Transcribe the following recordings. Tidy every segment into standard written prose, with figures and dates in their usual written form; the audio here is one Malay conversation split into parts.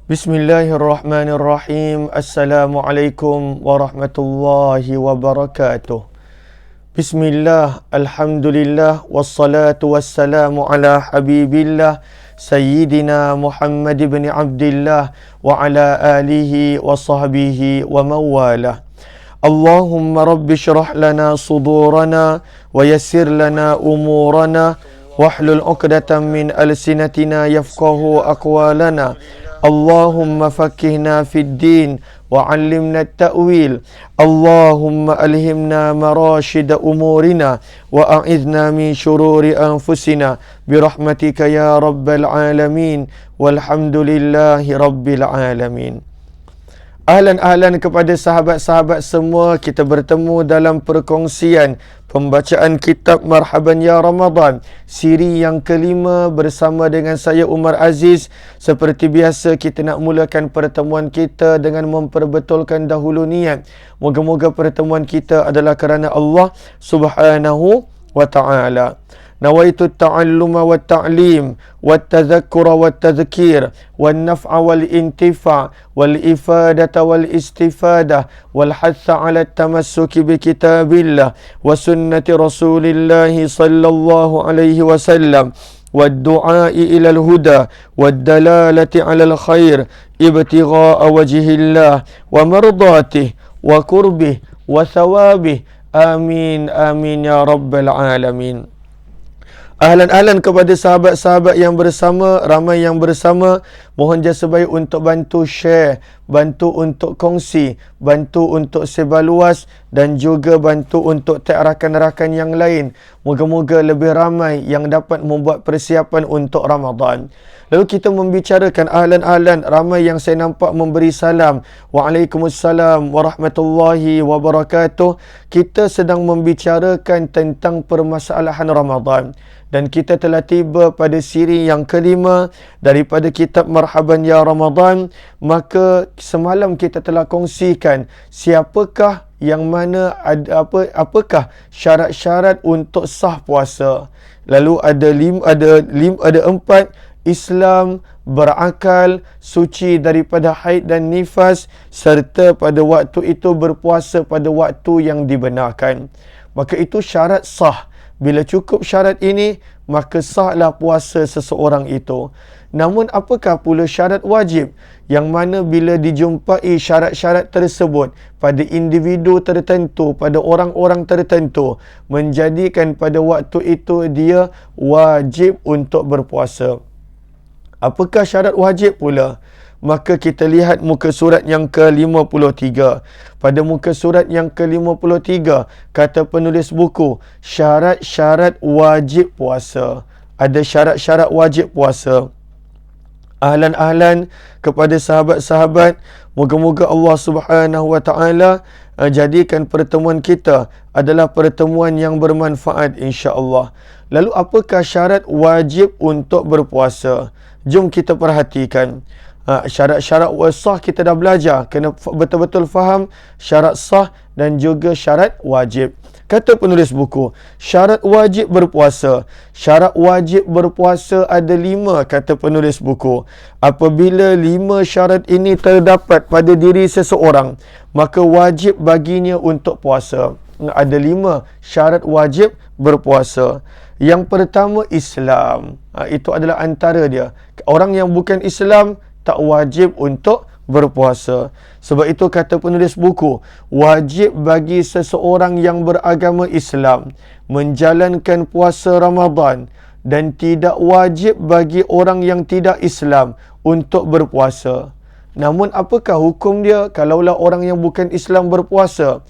Bismillahirrahmanirrahim. Assalamualaikum warahmatullahi wabarakatuh. Bismillah, alhamdulillah, wassalatu wassalamu ala habibillah Sayyidina Muhammad ibn Abdillah wa ala alihi wa sahbihi wa mawalah. Allahumma rabbi syrah lana sudurana wa yassir lana umurana wahlul uqdatan min alsinatina yafqahu aqwalana. Allahumma fakihna fid din wa 'allimna at-ta'wil. Allahumma alhimna marashida umurina wa a'idhna min syururi anfusina birahmatika ya rabbal alamin walhamdulillahi rabbil alamin. Ahlan kepada sahabat-sahabat semua, kita bertemu dalam perkongsian pembacaan kitab Marhaban Ya Ramadan, siri yang kelima bersama dengan saya Umar Aziz. Seperti biasa, kita nak mulakan pertemuan kita dengan memperbetulkan dahulu niat. Moga-moga pertemuan kita adalah kerana Allah Subhanahu wa ta'ala. Nawaitu at-ta'alluma wa at-ta'lim wa at-tadhakkura wa at-tadhkir wa an-naf'a wal intifa' wal ifadata wal istifadah wal hatha 'ala at-tamassuki bi kitabillah wa sunnati Rasulillah sallallahu alaihi wasallam والدعاء إلى الهدى والدلالة على الخير ابتغاء وجه الله ومرضاته وقربه وثوابه آمين آمين يا رب العالمين. Ahlan kepada sahabat-sahabat yang bersama, ramai yang bersama. Mohon jasa baik untuk bantu share, bantu untuk kongsi, bantu untuk sebar luas dan juga bantu untuk tag rakan-rakan yang lain. Moga-moga lebih ramai yang dapat membuat persiapan untuk Ramadan. Lalu kita membicarakan ahlan, ramai yang saya nampak memberi salam. Waalaikumsalam warahmatullahi wabarakatuh. Kita sedang membicarakan tentang permasalahan Ramadan. Dan kita telah tiba pada siri yang kelima daripada kitab Marhaban Ya Ramadan. Maka semalam kita telah kongsikan siapakah yang mana apakah syarat-syarat untuk sah puasa. Lalu ada empat: Islam, berakal, suci daripada haid dan nifas, serta pada waktu itu berpuasa pada waktu yang dibenarkan. Maka itu syarat sah. Bila cukup syarat ini, maka sahlah puasa seseorang itu. Namun apakah pula syarat wajib? Yang mana bila dijumpai syarat-syarat tersebut pada individu tertentu, pada orang-orang tertentu, menjadikan pada waktu itu dia wajib untuk berpuasa. Apakah syarat wajib pula? Maka kita lihat muka surat yang ke-53. Pada muka surat yang ke-53, kata penulis buku, syarat-syarat wajib puasa. Ada syarat-syarat wajib puasa. Ahlan kepada sahabat-sahabat, moga-moga Allah Subhanahu wa ta'ala jadikan pertemuan kita adalah pertemuan yang bermanfaat, insya-Allah. Lalu apakah syarat wajib untuk berpuasa? Jom kita perhatikan. Syarat-syarat sah kita dah belajar. Kena betul-betul faham syarat sah dan juga syarat wajib. Kata penulis buku, syarat wajib berpuasa. Syarat wajib berpuasa ada 5, kata penulis buku. Apabila 5 syarat ini terdapat pada diri seseorang, maka wajib baginya untuk puasa. Ada 5 syarat wajib berpuasa. Yang pertama, Islam. Itu adalah antara dia. Orang yang bukan Islam tak wajib untuk berpuasa. Sebab itu kata penulis buku, wajib bagi seseorang yang beragama Islam menjalankan puasa Ramadan, dan tidak wajib bagi orang yang tidak Islam untuk berpuasa. Namun apakah hukum dia kalaulah orang yang bukan Islam berpuasa?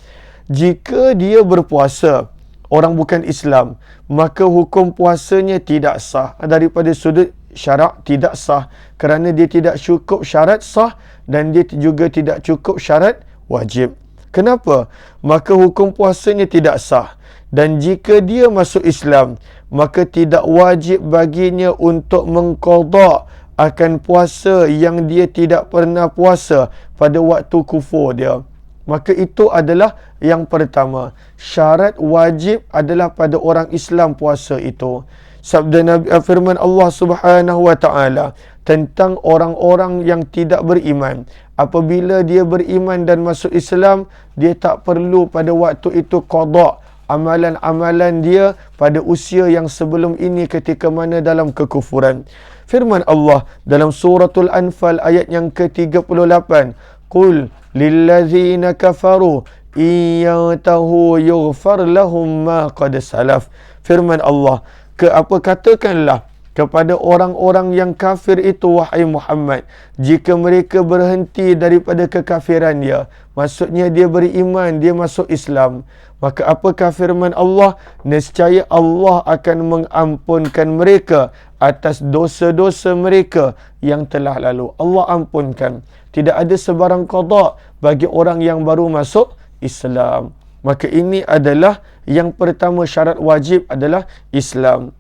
Jika dia berpuasa, orang bukan Islam, maka hukum puasanya tidak sah. Daripada sudut syarak tidak sah, kerana dia tidak cukup syarat sah dan dia juga tidak cukup syarat wajib. Kenapa? Maka hukum puasanya tidak sah. Dan jika dia masuk Islam, maka tidak wajib baginya untuk mengqada akan puasa yang dia tidak pernah puasa pada waktu kufur dia. Maka itu adalah yang pertama. Syarat wajib adalah pada orang Islam puasa itu. sabda Nabi, firman Allah Subhanahu wa taala tentang orang-orang yang tidak beriman. Apabila dia beriman dan masuk Islam, dia tak perlu pada waktu itu qada amalan-amalan dia pada usia yang sebelum ini ketika mana dalam kekufuran. Firman Allah dalam suratul Anfal ayat yang ke-38, qul lillazina kafaru iyatahu yughfar lahum ma qad salaf. Firman Allah, katakanlah kepada orang-orang yang kafir itu, wahai Muhammad, jika mereka berhenti daripada kekafiran dia, maksudnya dia beriman, dia masuk Islam, maka apakah firman Allah? Nescaya Allah akan mengampunkan mereka atas dosa-dosa mereka yang telah lalu. Allah ampunkan. Tidak ada sebarang qada bagi orang yang baru masuk Islam. Maka ini adalah yang pertama, syarat wajib adalah Islam.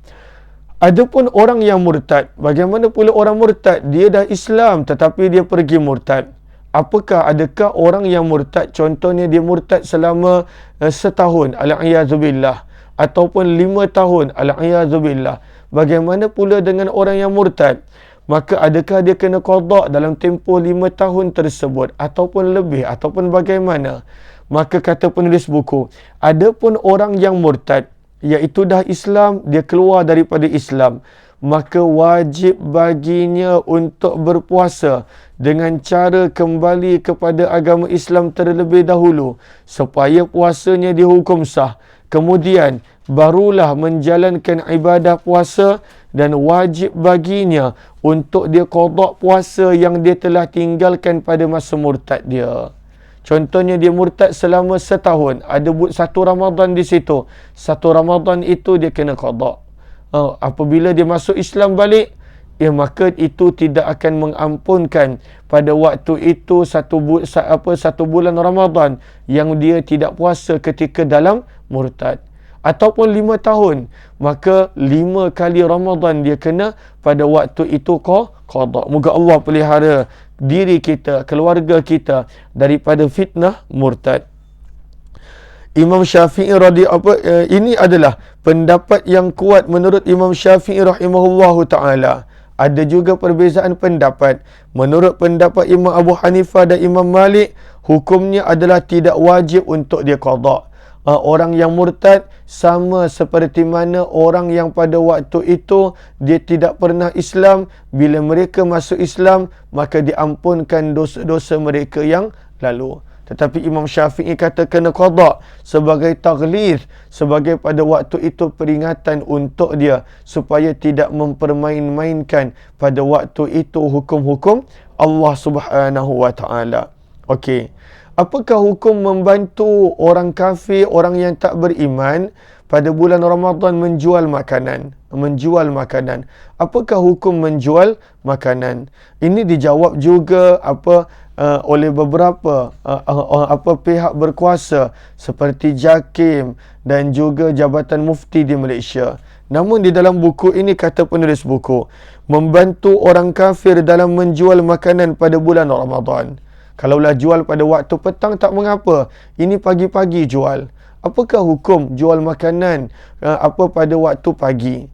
Adapun orang yang murtad, bagaimana pula orang murtad? Dia dah Islam tetapi dia pergi murtad. Adakah orang yang murtad, contohnya dia murtad selama setahun, al-'iyazubillah, ataupun 5 tahun, al-'iyazubillah. Bagaimana pula dengan orang yang murtad? Maka adakah dia kena qada dalam tempoh 5 tahun tersebut, ataupun lebih, ataupun bagaimana? Maka kata penulis buku, adapun orang yang murtad, iaitu dah Islam, dia keluar daripada Islam, maka wajib baginya untuk berpuasa dengan cara kembali kepada agama Islam terlebih dahulu supaya puasanya dihukum sah. Kemudian barulah menjalankan ibadah puasa, dan wajib baginya untuk dia qada puasa yang dia telah tinggalkan pada masa murtad dia. Contohnya dia murtad selama setahun, ada satu Ramadan di situ. Satu Ramadan itu dia kena qada. Apabila dia masuk Islam balik, maka itu tidak akan mengampunkan pada waktu itu satu bulan Ramadan yang dia tidak puasa ketika dalam murtad. Ataupun 5 tahun, maka 5 kali Ramadan dia kena pada waktu itu qada. Moga Allah pelihara diri kita, keluarga kita daripada fitnah murtad. Imam Syafi'i ini adalah pendapat yang kuat menurut Imam Syafi'i rahimahullahu taala. Ada juga perbezaan pendapat. Menurut pendapat Imam Abu Hanifah dan Imam Malik, hukumnya adalah tidak wajib untuk dia qada. Orang yang murtad sama seperti mana orang yang pada waktu itu dia tidak pernah Islam. Bila mereka masuk Islam, maka diampunkan dosa-dosa mereka yang lalu. Tetapi Imam Syafi'i kata kena qada sebagai taghliz, sebagai pada waktu itu peringatan untuk dia supaya tidak mempermain-mainkan pada waktu itu hukum-hukum Allah Subhanahu wa taala. Okey. Apakah hukum membantu orang kafir, orang yang tak beriman pada bulan Ramadan menjual makanan? Apakah hukum menjual makanan? Ini dijawab juga oleh beberapa pihak berkuasa seperti JAKIM dan juga Jabatan Mufti di Malaysia. Namun di dalam buku ini kata penulis buku, membantu orang kafir dalam menjual makanan pada bulan Ramadan. Kalaulah jual pada waktu petang tak mengapa. Ini pagi-pagi jual. Apakah hukum jual makanan pada waktu pagi?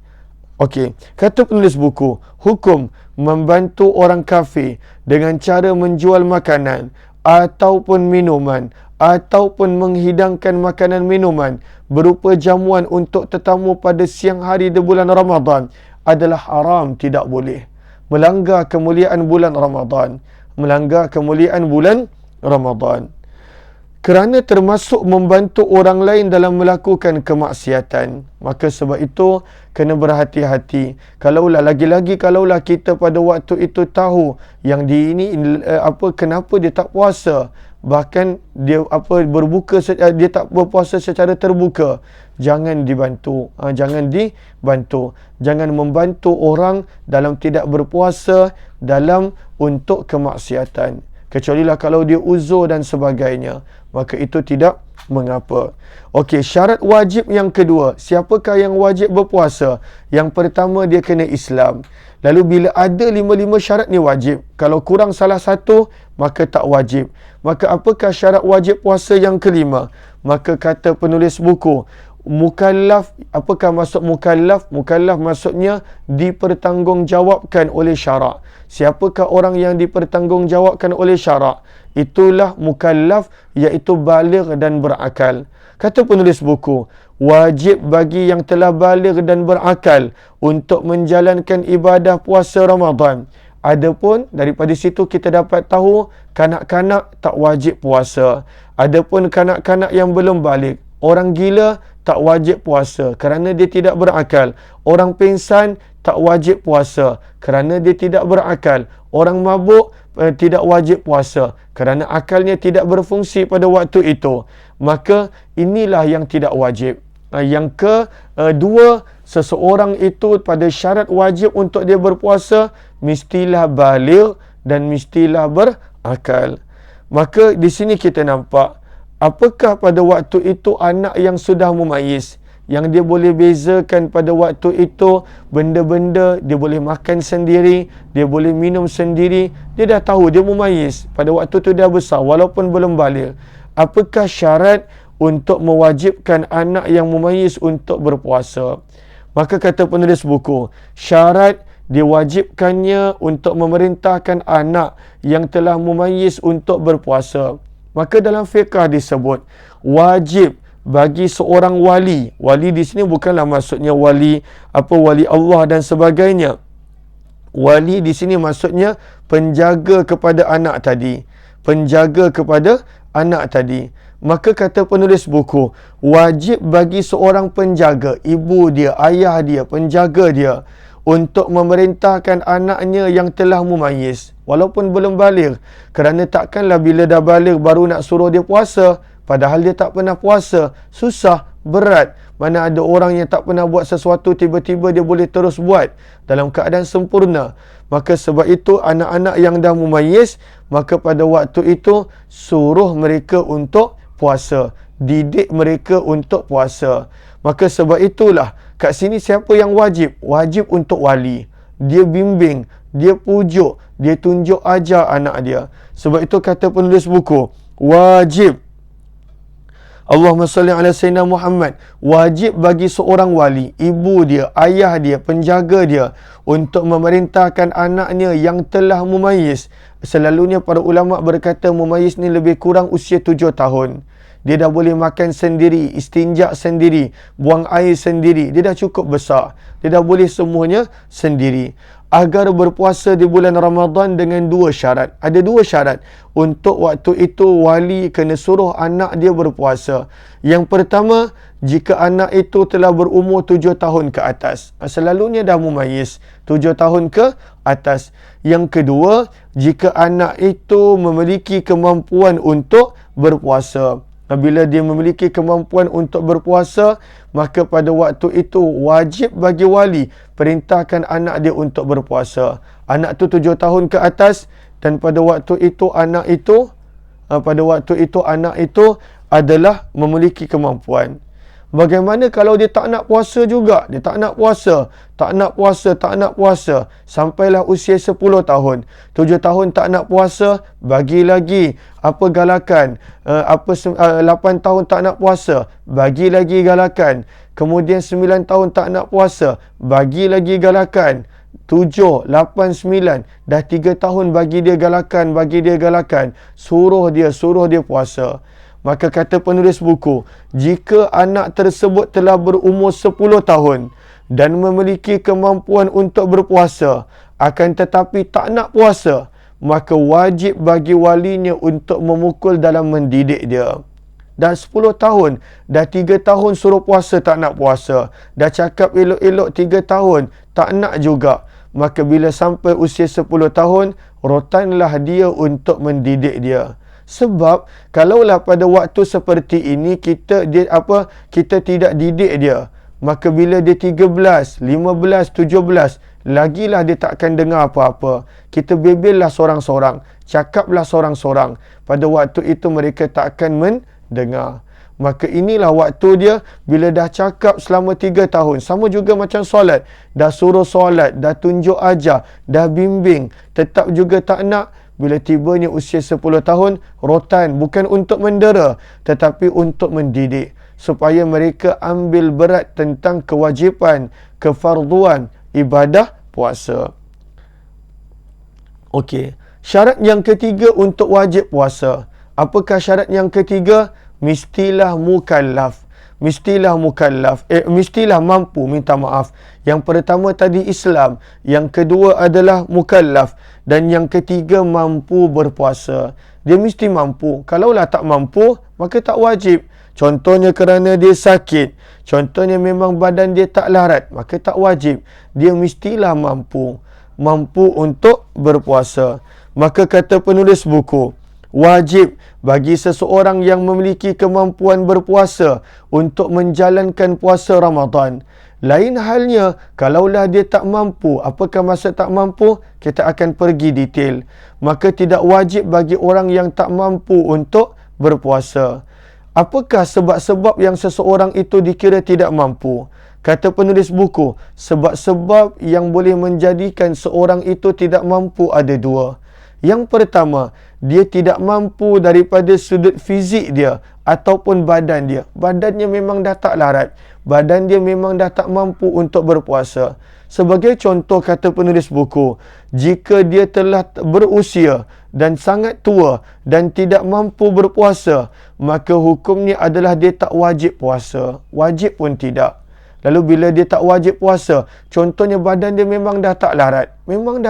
Okey, kata penulis buku, hukum membantu orang kafir dengan cara menjual makanan ataupun minuman ataupun menghidangkan makanan minuman berupa jamuan untuk tetamu pada siang hari di bulan Ramadan adalah haram, tidak boleh. Melanggar kemuliaan bulan Ramadan. Kerana termasuk membantu orang lain dalam melakukan kemaksiatan. Maka sebab itu kena berhati-hati. Kalaulah kita pada waktu itu tahu yang kenapa dia tak puasa, bahkan dia dia tak berpuasa secara terbuka, jangan dibantu. Jangan membantu orang dalam tidak berpuasa untuk kemaksiatan. Kecualilah kalau dia uzur dan sebagainya, maka itu tidak mengapa. Okey, syarat wajib yang kedua, siapakah yang wajib berpuasa? Yang pertama, dia kena Islam. Lalu bila ada 5 syarat ni wajib, kalau kurang salah satu, maka tak wajib. Maka apakah syarat wajib puasa yang kelima? Maka kata penulis buku, mukallaf, apakah maksud mukallaf? Mukallaf maksudnya dipertanggungjawabkan oleh syarak. Siapakah orang yang dipertanggungjawabkan oleh syarak? Itulah mukallaf, iaitu baligh dan berakal. Kata penulis buku, wajib bagi yang telah baligh dan berakal untuk menjalankan ibadah puasa Ramadan. Adapun daripada situ kita dapat tahu kanak-kanak tak wajib puasa. Adapun kanak-kanak yang belum baligh, orang gila tak wajib puasa kerana dia tidak berakal. Orang pingsan tak wajib puasa kerana dia tidak berakal. Orang mabuk tidak wajib puasa kerana akalnya tidak berfungsi pada waktu itu. Maka inilah yang tidak wajib. Yang kedua, seseorang itu pada syarat wajib untuk dia berpuasa mestilah baligh dan mestilah berakal. Maka di sini kita nampak, apakah pada waktu itu anak yang sudah mumayyiz, yang dia boleh bezakan pada waktu itu benda-benda, dia boleh makan sendiri, dia boleh minum sendiri, dia dah tahu, dia mumayyiz, pada waktu itu dia besar walaupun belum baligh. Apakah syarat untuk mewajibkan anak yang mumayyiz untuk berpuasa? Maka kata penulis buku, syarat diwajibkannya untuk memerintahkan anak yang telah mumayyiz untuk berpuasa. Maka dalam fiqh disebut wajib bagi seorang wali. Wali di sini bukanlah maksudnya wali wali Allah dan sebagainya. Wali di sini maksudnya penjaga kepada anak tadi. Penjaga kepada anak tadi. Maka kata penulis buku, wajib bagi seorang penjaga, ibu dia, ayah dia, penjaga dia, untuk memerintahkan anaknya yang telah mumayyiz walaupun belum baligh. Kerana takkanlah bila dah baligh baru nak suruh dia puasa, padahal dia tak pernah puasa. Susah, berat. Mana ada orang yang tak pernah buat sesuatu tiba-tiba dia boleh terus buat dalam keadaan sempurna. Maka sebab itu anak-anak yang dah mumayyiz, maka pada waktu itu suruh mereka untuk puasa, didik mereka untuk puasa. Maka sebab itulah kat sini siapa yang wajib? Wajib untuk wali. Dia bimbing, dia pujuk, dia tunjuk ajar anak dia. Sebab itu kata penulis buku, wajib, Allahumma salli ala Sayyidina Muhammad, wajib bagi seorang wali, ibu dia, ayah dia, penjaga dia, untuk memerintahkan anaknya yang telah mumayyiz. Selalunya para ulama berkata mumayyiz ni lebih kurang usia 7 tahun. Dia dah boleh makan sendiri, istinja sendiri, buang air sendiri. Dia dah cukup besar. Dia dah boleh semuanya sendiri. Agar berpuasa di bulan Ramadan dengan 2 syarat. Ada 2 syarat. Untuk waktu itu wali kena suruh anak dia berpuasa. Yang pertama, jika anak itu telah berumur 7 tahun ke atas. Selalunya dah mumayyiz 7 tahun ke atas. Yang kedua, jika anak itu memiliki kemampuan untuk berpuasa. Bila dia memiliki kemampuan untuk berpuasa, maka pada waktu itu wajib bagi wali perintahkan anak dia untuk berpuasa. Anak tu 7 tahun ke atas, dan pada waktu itu anak itu adalah memiliki kemampuan. Bagaimana kalau dia tak nak puasa juga? Dia tak nak puasa, tak nak puasa. Sampailah usia 10 tahun. 7 tahun tak nak puasa, bagi lagi galakan. 8 tahun tak nak puasa, bagi lagi galakan. Kemudian 9 tahun tak nak puasa, bagi lagi galakan. 7, 8, 9. Dah 3 tahun bagi dia galakan. Suruh dia puasa. Maka kata penulis buku, jika anak tersebut telah berumur 10 tahun dan memiliki kemampuan untuk berpuasa, akan tetapi tak nak puasa, maka wajib bagi walinya untuk memukul dalam mendidik dia. Dah 10 tahun, dah 3 tahun suruh puasa, tak nak puasa. Dah cakap elok-elok 3 tahun, tak nak juga. Maka bila sampai usia 10 tahun, rotanlah dia untuk mendidik dia. Sebab kalaulah pada waktu seperti ini kita tidak didik dia, maka bila dia 13, 15, 17, lagilah dia takkan dengar apa-apa. Kita bebellah sorang-sorang, cakaplah sorang-sorang. Pada waktu itu mereka takkan mendengar. Maka inilah waktu dia bila dah cakap selama 3 tahun. Sama juga macam solat. Dah suruh solat, dah tunjuk ajar, dah bimbing, tetap juga tak nak. Bila tibanya usia 10 tahun, rotan, bukan untuk mendera, tetapi untuk mendidik. supaya mereka ambil berat tentang kewajipan, kefarduan ibadah puasa. Okey, syarat yang ketiga untuk wajib puasa. Apakah syarat yang ketiga? Mestilah mukallaf. Mestilah mampu, minta maaf. Yang pertama tadi Islam, yang kedua adalah mukallaf, dan yang ketiga mampu berpuasa. Dia mesti mampu. Kalaulah tak mampu, maka tak wajib. Contohnya kerana dia sakit, contohnya memang badan dia tak larat, maka tak wajib. Dia mestilah mampu untuk berpuasa. Maka kata penulis buku, wajib bagi seseorang yang memiliki kemampuan berpuasa untuk menjalankan puasa Ramadan. Lain halnya kalaulah dia tak mampu. Apakah maksud tak mampu? Kita akan pergi detail. Maka tidak wajib bagi orang yang tak mampu untuk berpuasa. Apakah sebab-sebab yang seseorang itu dikira tidak mampu? Kata penulis buku, sebab-sebab yang boleh menjadikan seorang itu tidak mampu ada dua. Yang pertama, dia tidak mampu daripada sudut fizik dia ataupun badan dia. Badannya memang dah tak larat. Badan dia memang dah tak mampu untuk berpuasa. Sebagai contoh, kata penulis buku, jika dia telah berusia dan sangat tua dan tidak mampu berpuasa, maka hukumnya adalah dia tak wajib puasa. Wajib pun tidak. Lalu bila dia tak wajib puasa, contohnya badan dia memang dah tak larat. Memang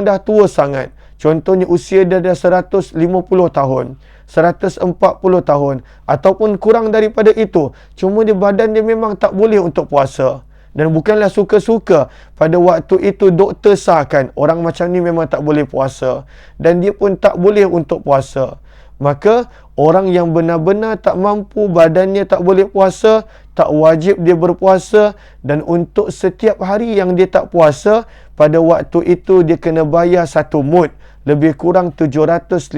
dah tua sangat. Contohnya usia dia dah 150 tahun, 140 tahun, ataupun kurang daripada itu. Cuma badan dia memang tak boleh untuk puasa. Dan bukanlah suka-suka. Pada waktu itu doktor sahkan orang macam ni memang tak boleh puasa. Dan dia pun tak boleh untuk puasa. Maka orang yang benar-benar tak mampu, badannya tak boleh puasa, tak wajib dia berpuasa. Dan untuk setiap hari yang dia tak puasa, pada waktu itu dia kena bayar 1 mud, lebih kurang 750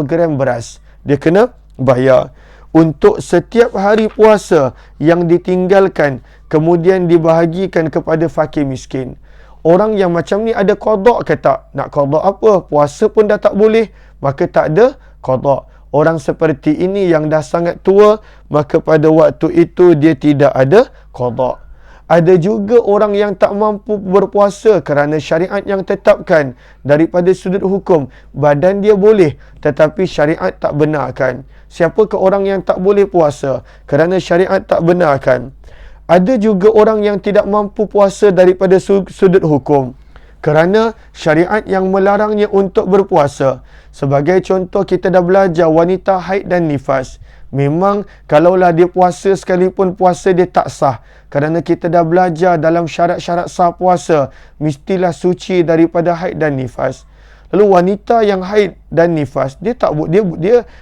gram beras. Dia kena bayar. Untuk setiap hari puasa yang ditinggalkan, kemudian dibahagikan kepada fakir miskin. Orang yang macam ni ada qada ke tak? Nak qada apa? Puasa pun dah tak boleh, maka tak ada qada. Orang seperti ini yang dah sangat tua, maka pada waktu itu dia tidak ada qada. Ada juga orang yang tak mampu berpuasa kerana syariat yang tetapkan daripada sudut hukum. Badan dia boleh, tetapi syariat tak benarkan. Siapakah orang yang tak boleh puasa kerana syariat tak benarkan? Ada juga orang yang tidak mampu puasa daripada sudut hukum kerana syariat yang melarangnya untuk berpuasa. Sebagai contoh, kita dah belajar wanita haid dan nifas. Memang kalaulah dia puasa sekalipun, puasa dia tak sah. Kerana kita dah belajar dalam syarat-syarat sah puasa, mestilah suci daripada haid dan nifas. Lalu wanita yang haid dan nifas, dia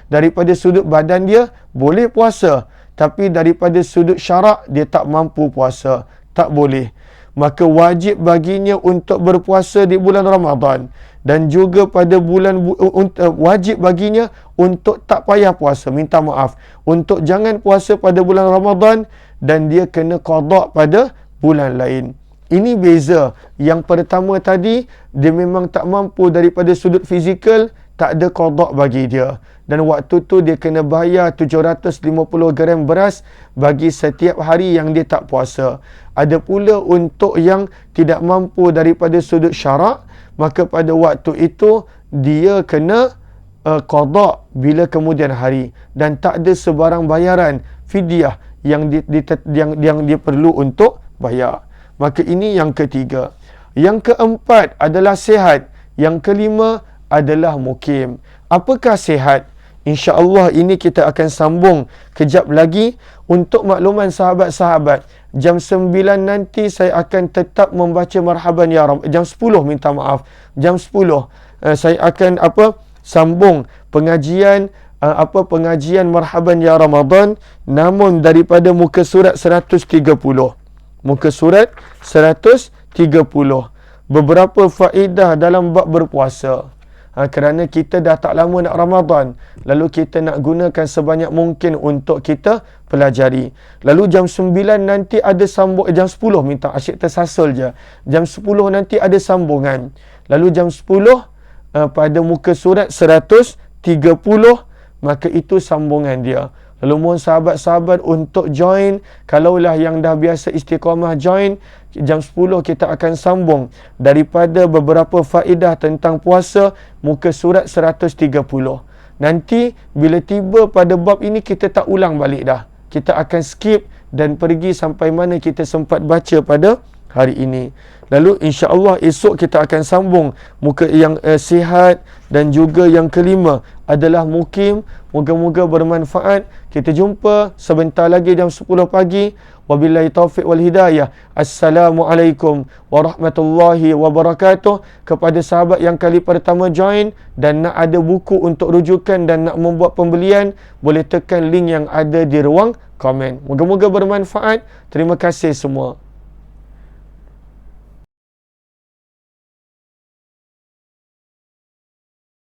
daripada sudut badan dia boleh puasa, tapi daripada sudut syarak dia tak mampu puasa, tak boleh. Maka wajib baginya untuk berpuasa di bulan Ramadan, dan juga pada wajib baginya untuk tak payah puasa, minta maaf, untuk jangan puasa pada bulan Ramadan, dan dia kena qada pada bulan lain. Ini beza. Yang pertama tadi, dia memang tak mampu daripada sudut fizikal, tak ada qada bagi dia. Dan waktu tu dia kena bayar 750 gram beras bagi setiap hari yang dia tak puasa. Ada pula untuk yang tidak mampu daripada sudut syarak, maka pada waktu itu dia kena qada bila kemudian hari, dan tak ada sebarang bayaran fidyah yang dia perlu untuk bayar. Maka ini yang ketiga. Yang keempat adalah sihat. Yang kelima adalah mukim. Apakah sihat? InsyaAllah ini kita akan sambung kejap lagi. Untuk makluman sahabat-sahabat, jam 9 nanti saya akan tetap membaca marhaban ya Rabb. Jam 10 minta maaf. Jam 10 saya akan sambung pengajian pengajian marhaban ya Ramadan, namun daripada muka surat 130. Muka surat 130. Beberapa faedah dalam bab berpuasa. Kerana kita dah tak lama nak Ramadan, lalu kita nak gunakan sebanyak mungkin untuk kita pelajari. Lalu jam 9 nanti ada sambung, jam 10 minta asyik tersasul je. Jam 10 nanti ada sambungan. Lalu jam 10 pada muka surat 130, maka itu sambungan dia. Lalu mohon sahabat-sahabat untuk join. Kalaulah yang dah biasa istiqamah join, jam 10 kita akan sambung daripada beberapa faedah tentang puasa, muka surat 130. Nanti bila tiba pada bab ini, kita tak ulang balik dah. Kita akan skip dan pergi sampai mana kita sempat baca pada hari ini. Lalu insya-Allah esok kita akan sambung muka yang sihat, dan juga yang kelima adalah mukim. Moga-moga bermanfaat. Kita jumpa sebentar lagi jam 10 pagi. Wabillahi taufiq wal hidayah. Assalamualaikum warahmatullahi wabarakatuh. Kepada sahabat yang kali pertama join dan nak ada buku untuk rujukan dan nak membuat pembelian, boleh tekan link yang ada di ruang komen. Moga-moga bermanfaat. Terima kasih semua.